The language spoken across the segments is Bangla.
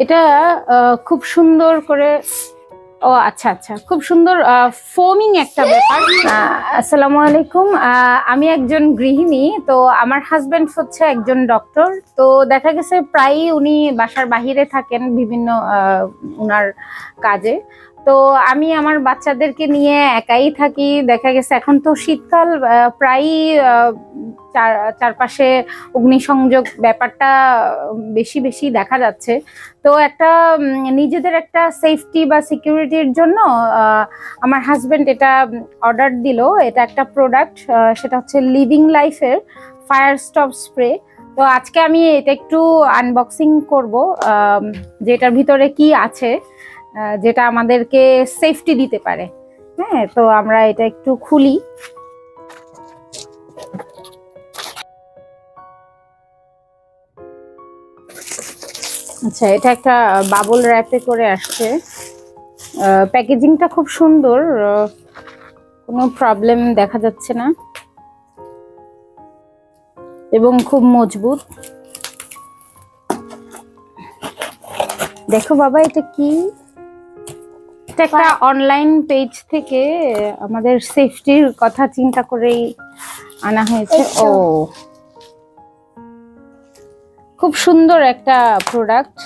এটা খুব সুন্দর করে ও আচ্ছা আচ্ছা খুব সুন্দর ফোমিং একটা ব্যাপার। আসসালামু আলাইকুম। আমি একজন গৃহিণী, তো আমার হাজবেন্ড হচ্ছে একজন ডক্টর। তো দেখা গেছে প্রায়ই উনি বাসার বাহিরে থাকেন বিভিন্ন উনার কাজে। তো আমি আমার বাচ্চাদেরকে নিয়ে একাই থাকি। দেখা গেছে এখন তো শীতকাল, প্রায়ই চারপাশে অগ্নিসংযোগ ব্যাপারটা বেশি বেশি দেখা যাচ্ছে। তো একটা নিজেদের একটা সেফটি বা সিকিউরিটির জন্য আমার হাজবেন্ড এটা অর্ডার দিল। এটা একটা প্রোডাক্ট, সেটা হচ্ছে লিভিং লাইফের ফায়ার স্টপ স্প্রে। তো আজকে আমি এটা একটু আনবক্সিং করব, যেটার ভিতরে কি আছে, যেটা আমাদেরকে সেফটি দিতে পারে। হ্যাঁ, তো আমরা এটা একটু খুলি। আচ্ছা, এটা একটা বাবল র্যাপে করে আসছে। প্যাকেজিংটা খুব সুন্দর, কোনো প্রবলেম দেখা যাচ্ছে না এবং খুব মজবুত। দেখো বাবা, এটা কি? এটা একটা অনলাইন পেজ থেকে আমাদের সেফটির কথা চিন্তা করেই আনা হয়েছে। ও, খুব সুন্দর একটা প্রোডাক্ট।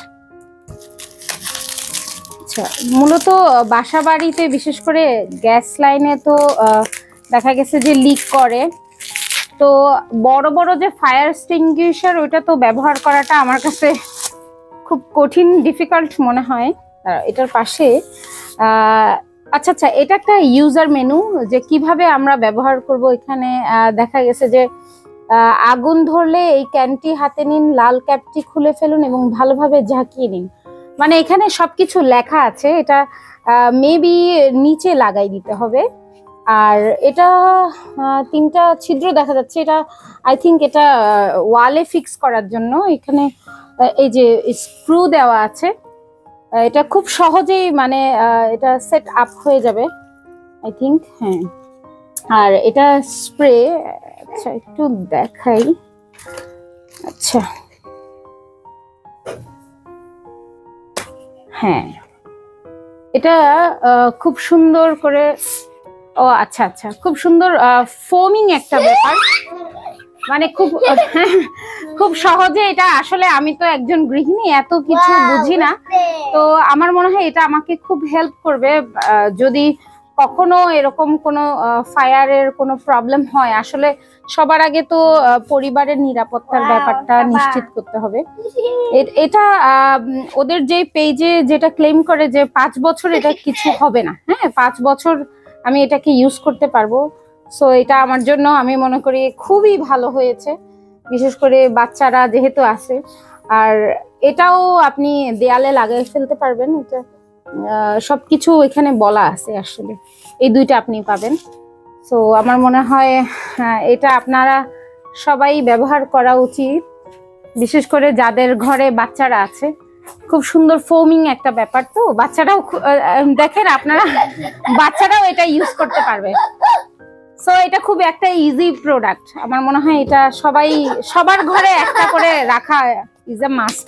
আচ্ছা, মূলত বাসা বাড়িতে বিশেষ করে গ্যাস লাইনে তো দেখা গেছে যে লিক করে। তো বড় বড় যে ফায়ার এক্সটিংগুইশার, ওইটা তো ব্যবহার করাটা আমার কাছে খুব কঠিন, ডিফিকাল্ট মনে হয়। এটার পাশে আচ্ছা আচ্ছা, এটা একটা ইউজার মেনু, যে কিভাবে আমরা ব্যবহার করব। এখানে দেখা গেছে যে আগুন ধরলে এই ক্যানটি হাতে নিন, লাল ক্যাপটি খুলে ফেলুন এবং ভালোভাবে ঝাঁকিয়ে নিন। মানে এখানে সবকিছু লেখা আছে। এটা মেবি নিচে লাগাই দিতে হবে। আর এটা তিনটা ছিদ্র দেখা যাচ্ছে। এটা আই থিঙ্ক এটা ওয়ালে ফিক্স করার জন্য। এখানে এই যে স্ক্রু দেওয়া আছে। এটা খুব সহজেই মানে এটা সেট আপ হয়ে যাবে আই থিঙ্ক। হ্যাঁ, আর এটা স্প্রে। আচ্ছা, একটু দেখাই। আচ্ছা, হ্যাঁ, এটা খুব সুন্দর করে ও আচ্ছা আচ্ছা খুব সুন্দর ফোমিং একটা ব্যাপার। মানে খুব খুব সহজে এটা। আসলে আমি তো একজন গৃহিণী, এত কিছু বুঝি না। তো আমার মনে হয় এটা আমাকে খুব হেল্প করবে যদি কখনো এরকম কোনো ফায়ারের কোনো প্রবলেম হয়। আসলে সবার আগে তো পরিবারের নিরাপত্তার ব্যাপারটা নিশ্চিত করতে হবে। এটা ওদের যে পেজে যেটা ক্লেম করে যে 5 বছর এটা কিছু হবে না। হ্যাঁ, 5 বছর আমি এটাকে ইউজ করতে পারবো। সো এটা আমার জন্য আমি মনে করি খুবই ভালো হয়েছে, বিশেষ করে বাচ্চারা যেহেতু আছে। আর এটাও আপনি দেয়ালে লাগিয়ে ফেলতে পারবেন। এটা সবকিছু এখানে বলা আছে। আসলে এই দুইটা আপনি পাবেন। সো আমার মনে হয় এটা আপনারা সবাই ব্যবহার করা উচিত, বিশেষ করে যাদের ঘরে বাচ্চারা আছে। খুব সুন্দর ফোমিং একটা ব্যাপার। তো বাচ্চারাও দেখেন আপনারা, বাচ্চারাও এটা ইউজ করতে পারবে। সো এটা খুব একটা ইজি প্রোডাক্ট। আমার মনে হয় এটা সবার ঘরে একটা করে রাখা ইজ এ মাস্ট।